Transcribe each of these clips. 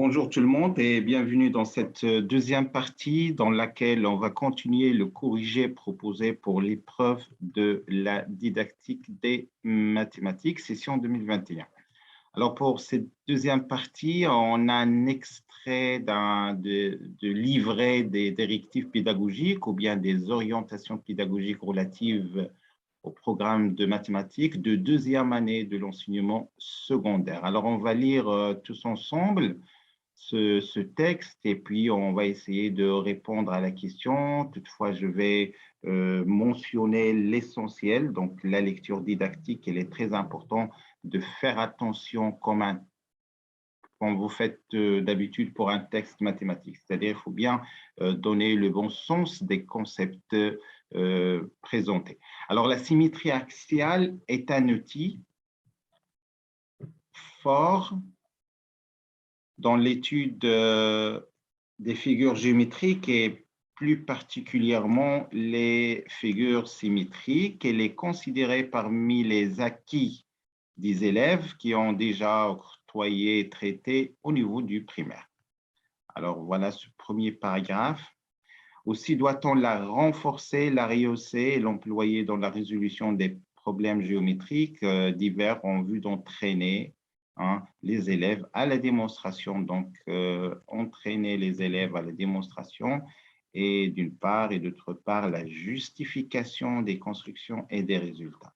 Bonjour tout le monde et bienvenue dans cette deuxième partie dans laquelle on va continuer le corrigé proposé pour l'épreuve de la didactique des mathématiques, session 2021. Alors pour cette deuxième partie, on a un extrait de livret des directives pédagogiques ou bien des orientations pédagogiques relatives au programme de mathématiques de deuxième année de l'enseignement secondaire. Alors on va lire tous ensemble ce texte et puis on va essayer de répondre à la question. Toutefois, je vais mentionner l'essentiel. Donc, la lecture didactique, elle est très importante de faire attention quand vous faites d'habitude pour un texte mathématique. C'est-à-dire, il faut bien donner le bon sens des concepts présentés. Alors, la symétrie axiale est un outil fort dans l'étude des figures géométriques et plus particulièrement les figures symétriques. Elle est considérée parmi les acquis des élèves qui ont déjà octroyé et traité au niveau du primaire. Alors voilà ce premier paragraphe. Aussi doit-on la renforcer, la rehausser et l'employer dans la résolution des problèmes géométriques divers en vue d'entraîner les élèves à la démonstration. Donc, entraîner les élèves à la démonstration et d'une part et d'autre part, la justification des constructions et des résultats.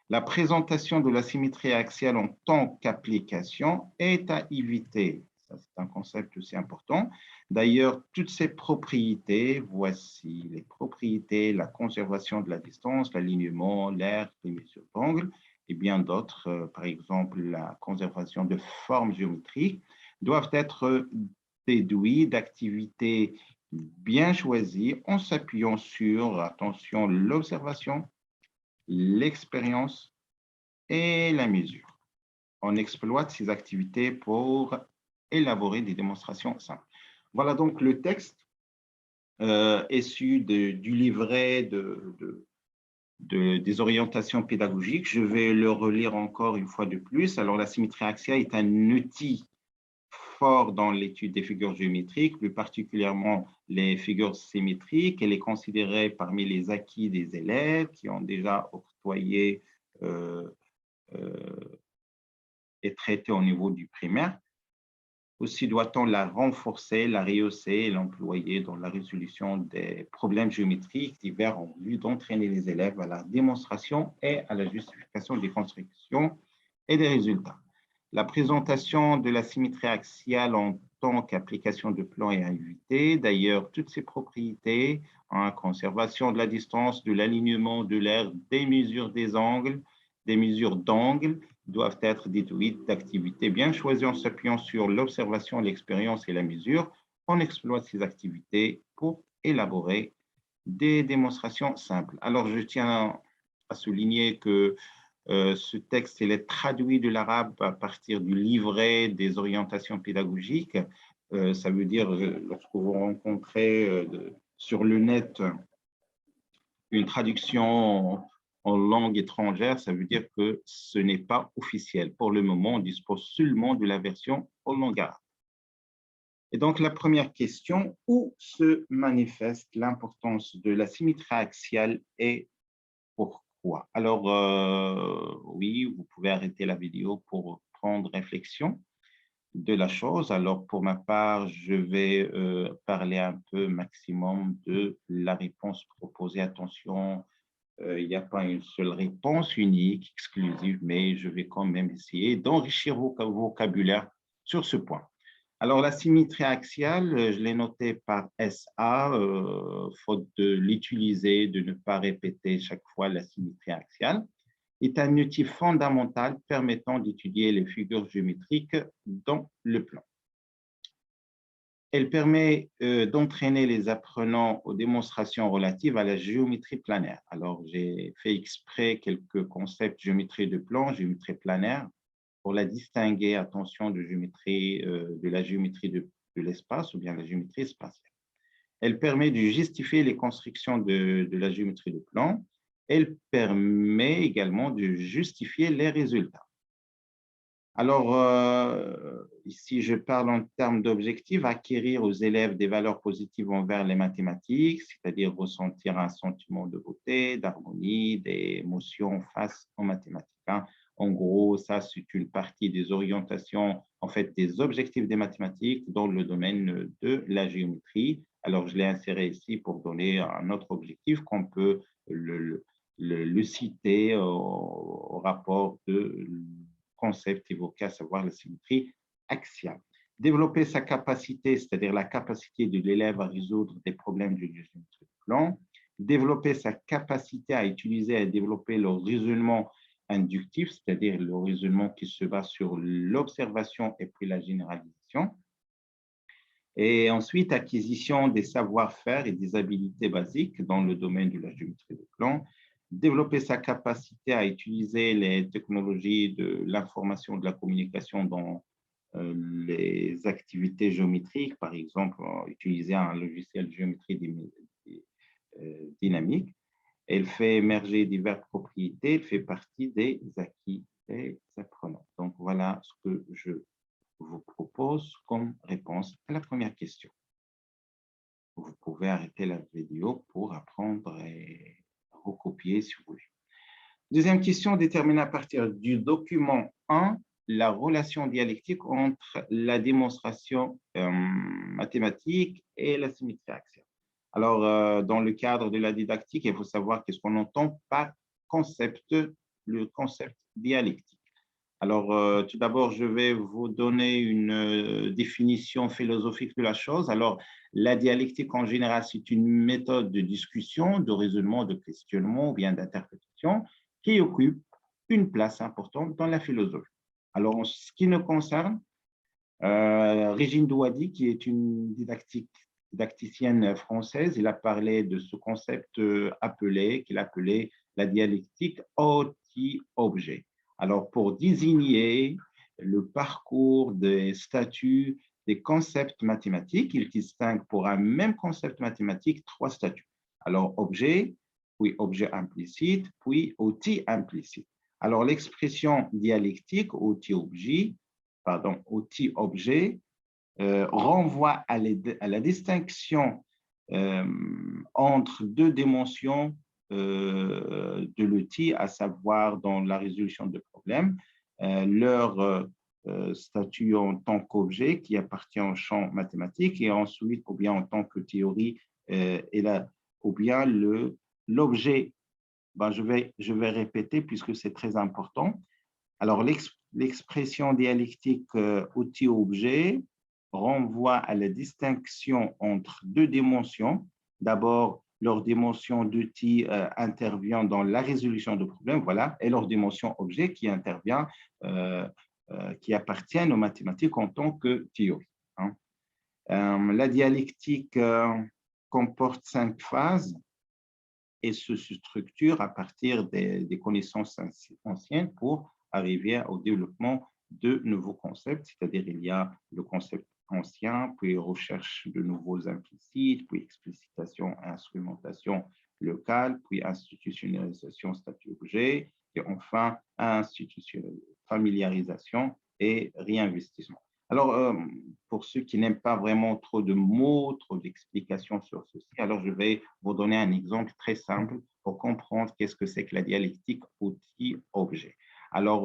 La présentation de la symétrie axiale en tant qu'application est à éviter. Ça, c'est un concept aussi important. D'ailleurs, toutes ces propriétés, voici les propriétés, la conservation de la distance, l'alignement, l'air, les mesures d'angle, et bien d'autres, par exemple la conservation de formes géométriques, doivent être déduits d'activités bien choisies en s'appuyant sur, attention, l'observation, l'expérience et la mesure. On exploite ces activités pour élaborer des démonstrations simples. Voilà donc le texte issu du livret des orientations pédagogiques. Je vais le relire encore une fois de plus. Alors, la symétrie axiale est un outil fort dans l'étude des figures géométriques, plus particulièrement les figures symétriques. Elle est considérée parmi les acquis des élèves qui ont déjà octroyé et traité au niveau du primaire. Aussi doit-on la renforcer, la rehausser et l'employer dans la résolution des problèmes géométriques divers en vue d'entraîner les élèves à la démonstration et à la justification des constructions et des résultats. La présentation de la symétrie axiale en tant qu'application de plan est à éviter. D'ailleurs, toutes ces propriétés, conservation de la distance, de l'alignement de l'air, des mesures des angles, des mesures d'angle, doivent être déduites d'activités bien choisies en s'appuyant sur l'observation, l'expérience et la mesure. On exploite ces activités pour élaborer des démonstrations simples. Alors, je tiens à souligner que ce texte il est traduit de l'arabe à partir du livret des orientations pédagogiques. Ça veut dire, lorsque vous rencontrez sur le net une traduction en langue étrangère, ça veut dire que ce n'est pas officiel. Pour le moment, on dispose seulement de la version en langue arabe. Et donc, la première question, où se manifeste l'importance de la symétrie axiale et pourquoi? Alors, oui, vous pouvez arrêter la vidéo pour prendre réflexion de la chose. Alors, pour ma part, je vais parler un peu maximum de la réponse proposée. Attention, il n'y a pas une seule réponse unique, exclusive, mais je vais quand même essayer d'enrichir vos vocabulaire sur ce point. Alors, la symétrie axiale, je l'ai notée par SA, faute de l'utiliser, de ne pas répéter chaque fois la symétrie axiale, est un outil fondamental permettant d'étudier les figures géométriques dans le plan. Elle permet d'entraîner les apprenants aux démonstrations relatives à la géométrie planaire. Alors, j'ai fait exprès quelques concepts géométrie de plan, géométrie planaire, pour la distinguer, attention, de la géométrie de l'espace ou bien la géométrie spatiale. Elle permet de justifier les constructions de la géométrie de plan. Elle permet également de justifier les résultats. Alors, ici, je parle en termes d'objectifs, acquérir aux élèves des valeurs positives envers les mathématiques, c'est-à-dire ressentir un sentiment de beauté, d'harmonie, d'émotion face aux mathématiques, hein. En gros, ça, c'est une partie des orientations, en fait, des objectifs des mathématiques dans le domaine de la géométrie. Alors, je l'ai inséré ici pour donner un autre objectif qu'on peut le citer au rapport de concept évoqué, à savoir la symétrie axiale. Développer sa capacité, c'est-à-dire la capacité de l'élève à résoudre des problèmes de géométrie de plan. Développer sa capacité à utiliser et à développer le raisonnement inductif, c'est-à-dire le raisonnement qui se base sur l'observation et puis la généralisation. Et ensuite, acquisition des savoir-faire et des habilités basiques dans le domaine de la géométrie de plan. Développer sa capacité à utiliser les technologies de l'information et de la communication dans les activités géométriques, par exemple, utiliser un logiciel de géométrie dynamique. Elle fait émerger diverses propriétés, elle fait partie des acquis des apprenants. Donc, voilà ce que je vous propose comme réponse à la première question. Vous pouvez arrêter la vidéo pour apprendre et recopier si vous voulez. Deuxième question, déterminer à partir du document 1 la relation dialectique entre la démonstration mathématique et la symétrie axiale. Alors, dans le cadre de la didactique, il faut savoir qu'est-ce qu'on entend par concept, le concept dialectique. Alors, tout d'abord, je vais vous donner une définition philosophique de la chose. Alors, la dialectique, en général, c'est une méthode de discussion, de raisonnement, de questionnement ou bien d'interprétation qui occupe une place importante dans la philosophie. Alors, en ce qui nous concerne, Régine Douady, qui est une didacticienne française, il a parlé de ce concept qu'il appelait la dialectique outil-objet. Alors, pour désigner le parcours des statuts des concepts mathématiques, il distingue pour un même concept mathématique 3 statuts. Alors, objet, puis objet implicite, puis outil implicite. Alors, l'expression dialectique, outil-objet, renvoie à la distinction entre deux dimensions de l'outil, à savoir dans la résolution de problèmes, leur statut en tant qu'objet qui appartient au champ mathématique et ensuite, ou bien en tant que théorie, ou bien l'objet. Ben, je vais répéter puisque c'est très important. Alors, l'expression dialectique outil-objet renvoie à la distinction entre deux dimensions. D'abord, leur dimension d'outil intervient dans la résolution de problèmes, voilà, et leur dimension objet qui intervient, qui appartiennent aux mathématiques en tant que théorie, hein. La dialectique comporte 5 phases et se structure à partir des connaissances anciennes pour arriver au développement de nouveaux concepts, c'est-à-dire il y a le concept ancien, puis recherche de nouveaux implicites, puis explicitation, instrumentation locale, puis institutionnalisation statut-objet, et enfin familiarisation et réinvestissement. Alors, pour ceux qui n'aiment pas vraiment trop de mots, trop d'explications sur ceci, alors je vais vous donner un exemple très simple pour comprendre qu'est-ce que c'est que la dialectique outil-objet. Alors,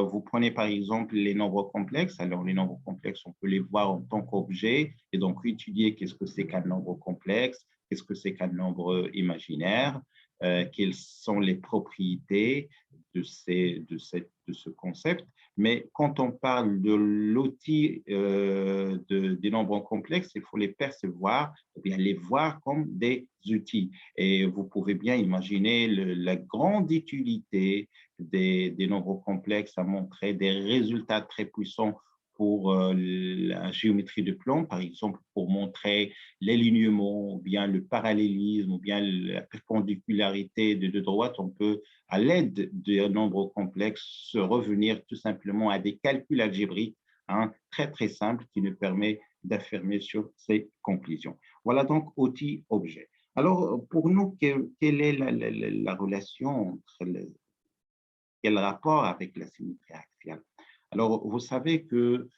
vous prenez par exemple les nombres complexes. Alors, les nombres complexes, on peut les voir en tant qu'objet et donc étudier qu'est-ce que c'est qu'un nombre complexe, qu'est-ce que c'est qu'un nombre imaginaire, quelles sont les propriétés de ce concept. Mais quand on parle de l'outil des nombres complexes, il faut les percevoir ou bien les voir comme des outils. Et vous pouvez bien imaginer la grande utilité des nombres complexes à montrer des résultats très puissants pour la géométrie de plan, par exemple pour montrer l'alignement, ou bien le parallélisme, ou bien la perpendicularité de deux droites. On peut, à l'aide d'un nombre complexe, se revenir tout simplement à des calculs algébriques, hein, très très simples qui nous permettent d'affirmer sur ces conclusions. Voilà donc outil-objet. Alors, pour nous, quelle est la relation entre quel rapport avec la symétrie axiale? Alors, vous savez que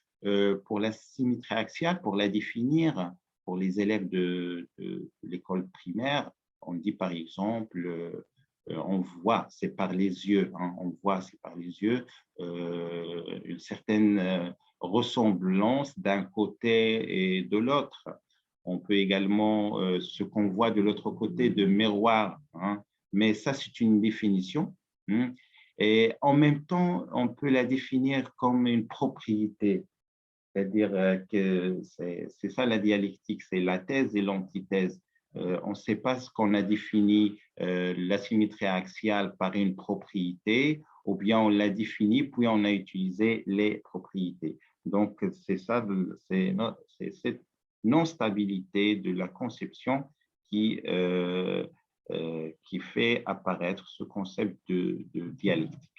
pour la symétrie axiale, pour la définir, pour les élèves de l'école primaire, on dit par exemple, on voit, c'est par les yeux, hein, on voit, c'est par les yeux, une certaine ressemblance d'un côté et de l'autre. On peut également, ce qu'on voit de l'autre côté de miroir, hein, mais ça, c'est une définition. Hein. Et en même temps, on peut la définir comme une propriété, c'est-à-dire que c'est ça la dialectique, c'est la thèse et l'antithèse. On ne sait pas ce qu'on a défini la symétrie axiale par une propriété, ou bien on l'a défini, puis on a utilisé les propriétés. Donc, c'est ça, c'est cette non-stabilité de la conception qui fait apparaître ce concept de dialectique.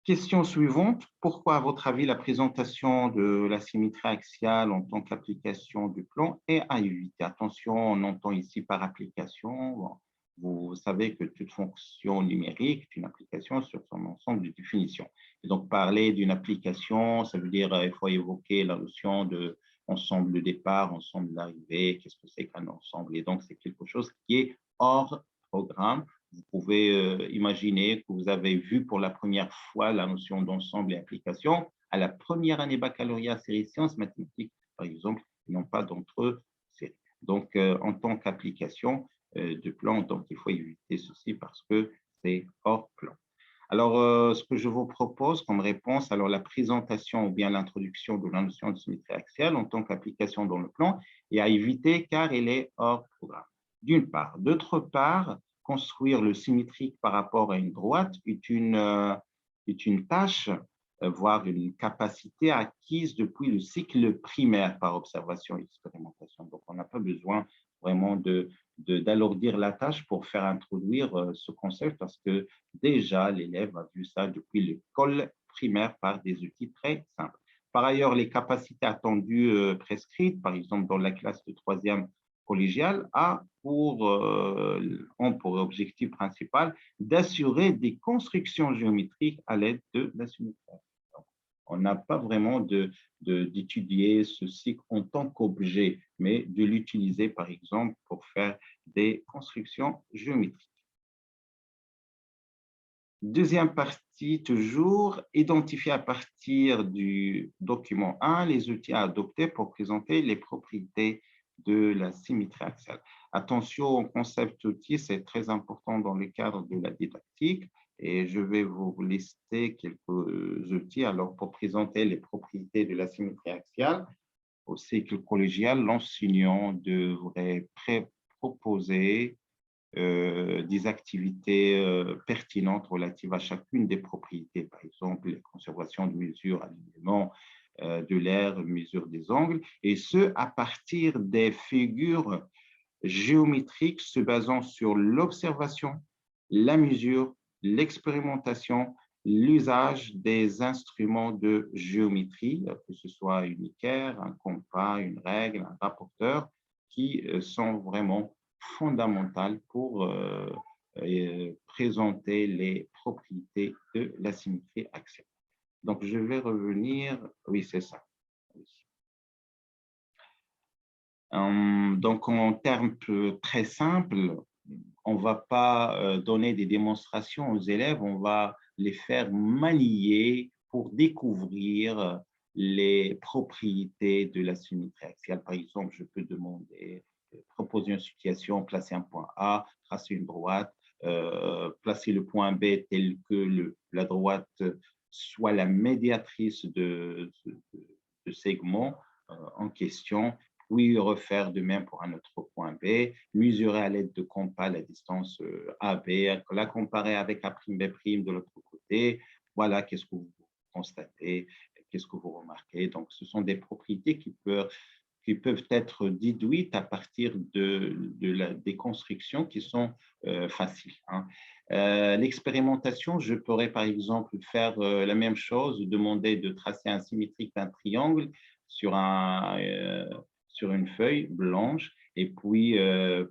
Question suivante, pourquoi, à votre avis, la présentation de la symétrie axiale en tant qu'application du plan est à éviter? Attention, on entend ici par application. Bon, vous savez que toute fonction numérique est une application sur son ensemble de définitions. Et donc, parler d'une application, ça veut dire qu'il faut évoquer la notion de ensemble de départ, ensemble d'arrivée, qu'est-ce que c'est qu'un ensemble? Et donc, c'est quelque chose qui est hors programme. Vous pouvez imaginer que vous avez vu pour la première fois la notion d'ensemble et application à la première année baccalauréat série sciences mathématiques, par exemple, ils n'ont pas d'entre eux série. Donc, en tant qu'application de plan, donc il faut éviter ceci parce que c'est hors plan. Alors, ce que je vous propose comme réponse, alors la présentation ou bien l'introduction de la notion de symétrie axiale en tant qu'application dans le plan est à éviter car elle est hors programme. D'une part. D'autre part, construire le symétrique par rapport à une droite est une tâche, voire une capacité acquise depuis le cycle primaire par observation et expérimentation. Donc, on n'a pas besoin vraiment d'alourdir la tâche pour faire introduire ce concept parce que déjà, l'élève a vu ça depuis l'école primaire par des outils très simples. Par ailleurs, les capacités attendues prescrites, par exemple dans la classe de troisième collégiale, ont pour objectif principal d'assurer des constructions géométriques à l'aide de la symétrie. On n'a pas vraiment d'étudier ceci en tant qu'objet, mais de l'utiliser, par exemple, pour faire des constructions géométriques. Deuxième partie, toujours, identifier à partir du document 1 les outils à adopter pour présenter les propriétés de la symétrie axiale. Attention au concept outil, c'est très important dans le cadre de la didactique et je vais vous lister quelques outils. Alors, pour présenter les propriétés de la symétrie axiale, au cycle collégial, l'enseignant devrait proposer des activités pertinentes relatives à chacune des propriétés, par exemple, la conservation de mesures, alignement de l'air, mesure des angles, et ce, à partir des figures géométriques se basant sur l'observation, la mesure, l'expérimentation, l'usage des instruments de géométrie, que ce soit une équerre, un compas, une règle, un rapporteur, qui sont vraiment fondamentales pour présenter les propriétés de la symétrie axiale. Donc, je vais revenir, oui, c'est ça. Donc, en termes très simples, on ne va pas donner des démonstrations aux élèves, on va les faire manier pour découvrir les propriétés de la symétrie axiale. Par exemple, je peux demander, proposer une situation, placer un point A, tracer une droite, placer le point B tel que la droite soit la médiatrice de segment en question, puis refaire de même pour un autre point B, mesurer à l'aide de compas la distance AB, la comparer avec A'B' de l'autre côté. Voilà, qu'est-ce que vous constatez, qu'est-ce que vous remarquez. Donc, ce sont des propriétés qui peuvent être déduites à partir des constructions qui sont faciles. Hein. L'expérimentation, je pourrais par exemple faire la même chose, demander de tracer un symétrique d'un triangle sur une feuille blanche et puis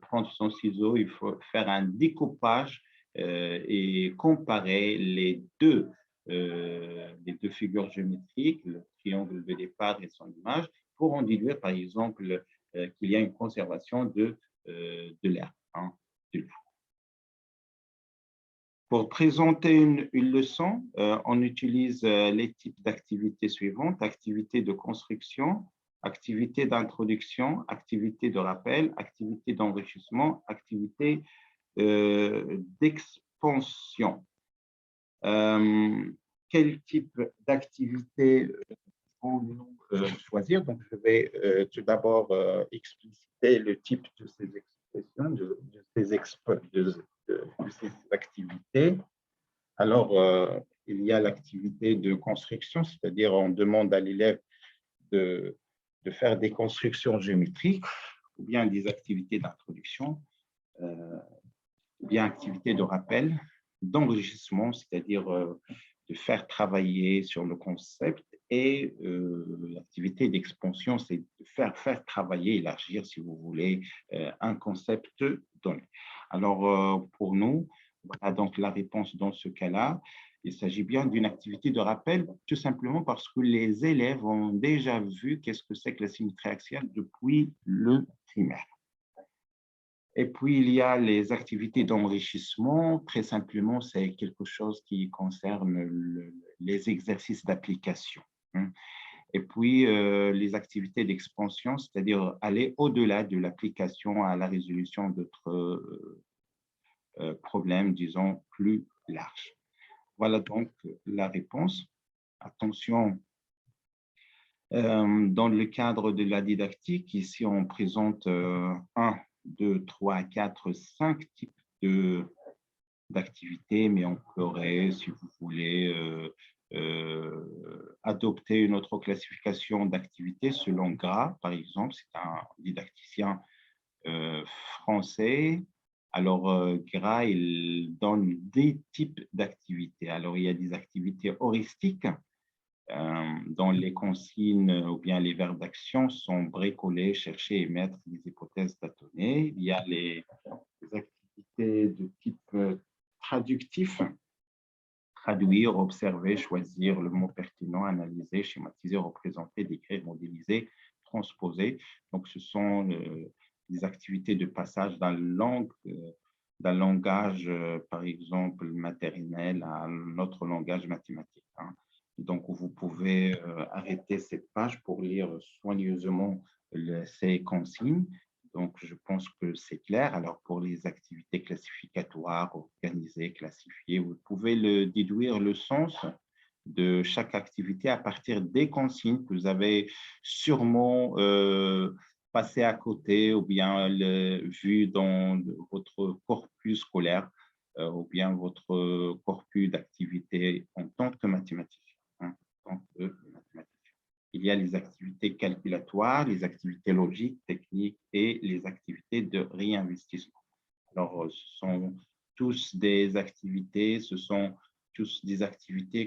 prendre son ciseau, il faut faire un découpage et comparer les deux les deux figures géométriques, le triangle de départ et son image, pour en déduire, par exemple, qu'il y a une conservation de l'air. Hein, de l'eau. Pour présenter une leçon, on utilise les types d'activités suivantes: activités de construction, activités d'introduction, activités de rappel, activités d'enrichissement, activités d'expansion. Quel type d'activité pouvons-nous choisir? Donc, je vais tout d'abord expliciter le type de ces expressions, de ces activités. Alors, il y a l'activité de construction, c'est-à-dire on demande à l'élève de faire des constructions géométriques, ou bien des activités d'introduction, ou bien activités de rappel, d'enrichissement, c'est-à-dire de faire travailler sur le concept, et l'activité d'expansion, c'est de faire travailler, élargir, si vous voulez, un concept donné. Alors, pour nous, voilà donc la réponse dans ce cas-là. Il s'agit bien d'une activité de rappel, tout simplement parce que les élèves ont déjà vu qu'est-ce que c'est que la symétrie axiale depuis le primaire. Et puis, il y a les activités d'enrichissement. Très simplement, c'est quelque chose qui concerne les exercices d'application. Et puis, les activités d'expansion, c'est-à-dire aller au-delà de l'application à la résolution d'autres problèmes, disons, plus larges. Voilà donc la réponse. Attention, dans le cadre de la didactique, ici, on présente 1, 2, 3, 4, 5 types d'activités, mais on pourrait, si vous voulez, adopter une autre classification d'activités selon Gras, par exemple. C'est un didacticien français. Alors, Gras, il donne des types d'activités. Alors, il y a des activités heuristiques, dont les consignes ou bien les verbes d'action sont bricoler, chercher, émettre des hypothèses tâtonnées. Il y a les activités de type traductif: traduire, observer, choisir le mot pertinent, analyser, schématiser, représenter, décrire, modéliser, transposer. Donc, ce sont des activités de passage d'un langage, par exemple, maternel à un autre langage mathématique. Hein. Donc, vous pouvez arrêter cette page pour lire soigneusement ces consignes. Donc, je pense que c'est clair. Alors, pour les activités classificatoires, organisées, classifiées, vous pouvez déduire le sens de chaque activité à partir des consignes que vous avez sûrement passées à côté, ou bien vues dans votre corpus scolaire, ou bien votre corpus d'activités en tant que mathématicien. Il y a les activités calculatoires, les activités logiques, techniques et les activités de réinvestissement. Alors, ce sont tous des activités,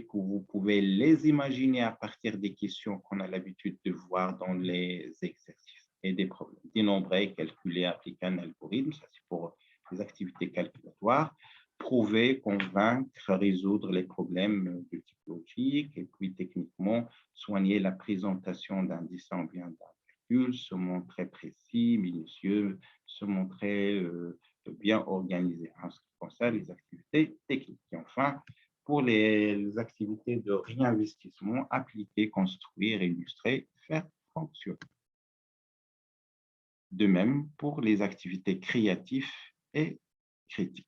que vous pouvez les imaginer à partir des questions qu'on a l'habitude de voir dans les exercices et des problèmes. Dénombrer, calculer, appliquer un algorithme, ça c'est pour les activités calculatoires. Prouver, convaincre, résoudre les problèmes de type logique, et puis techniquement, soigner la présentation d'un dessin bien d'un calcul, se montrer précis, minutieux, se montrer bien organisé en ce qui concerne les activités techniques. Et enfin, pour les activités de réinvestissement, appliquer, construire, illustrer, faire fonctionner. De même pour les activités créatives et critiques.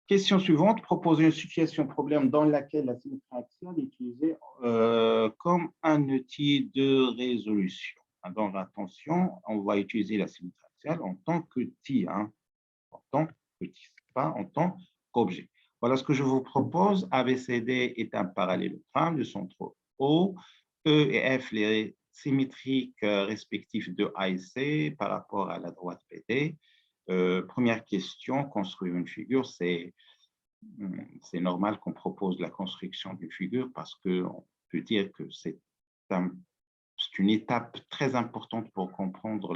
Question suivante: proposer une situation problème dans laquelle la symétrie axiale est utilisée comme un outil de résolution. Alors, attention, on va utiliser la symétrie axiale en tant qu'outil, hein, en tant qu'outil, pas en tant qu'objet. Voilà ce que je vous propose. ABCD est un parallélogramme de centre O, E et F les symétriques respectifs de A et C par rapport à la droite PD. Première question: construire une figure. C'est normal qu'on propose la construction d'une figure parce qu'on peut dire que c'est une étape très importante pour comprendre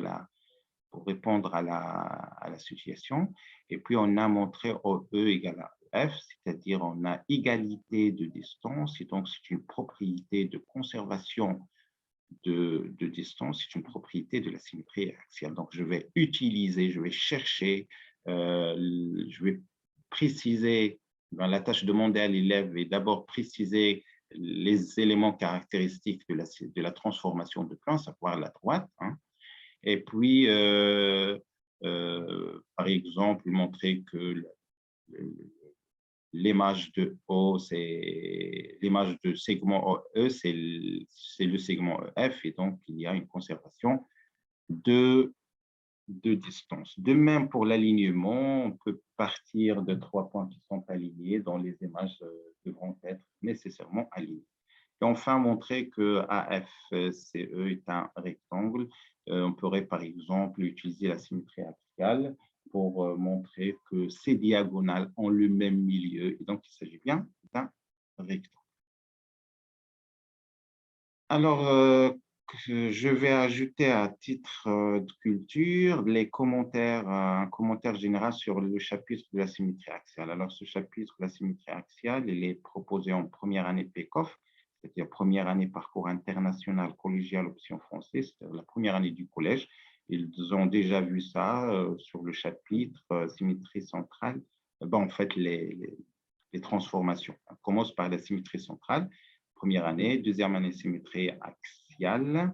pour répondre à la situation. Et puis, on a montré OE égale à F, c'est-à-dire on a égalité de distance, et donc c'est une propriété de conservation de distance, c'est une propriété de la symétrie axiale. Donc, je vais utiliser, je vais chercher, je vais préciser, dans la tâche demandée à l'élève, et d'abord préciser les éléments caractéristiques de la transformation de plan, à savoir la droite, hein. Et puis, par exemple, montrer que l'image de O, c'est l'image de segment OE, c'est le segment EF, et donc il y a une conservation de distance. De même pour l'alignement, on peut partir de 3 points qui sont alignés, dont les images devront être nécessairement alignées. Et enfin, montrer que AFCE est un rectangle. On pourrait par exemple utiliser la symétrie axiale pour montrer que ces diagonales ont le même milieu. Et donc, il s'agit bien d'un rectangle. Alors, je vais ajouter à titre de culture les commentaires, un commentaire général sur le chapitre de la symétrie axiale. Alors, ce chapitre de la symétrie axiale, il est proposé en première année PECOF, c'est-à-dire première année parcours international collégial option français, c'est-à-dire la première année du collège. Ils ont déjà vu ça sur le chapitre symétrie centrale. En fait, les transformations. On commence par la symétrie centrale, première année, deuxième année, symétrie axiale,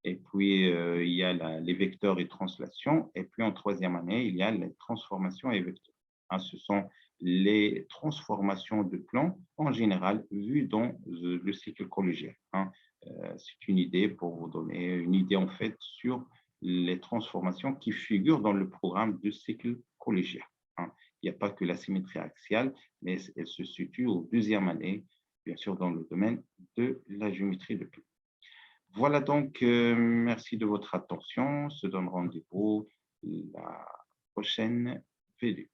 et puis il y a les vecteurs et translations, et puis en troisième année, il y a les transformations et vecteurs. Hein, ce sont les transformations de plan en général vues dans le cycle collégial. Hein. C'est une idée pour vous donner une idée en fait sur les transformations qui figurent dans le programme de cycle collégial. Hein. Il n'y a pas que la symétrie axiale, mais elle se situe au deuxième année, bien sûr, dans le domaine de la géométrie de plan. Voilà donc, merci de votre attention. On se donne rendez-vous la prochaine vidéo.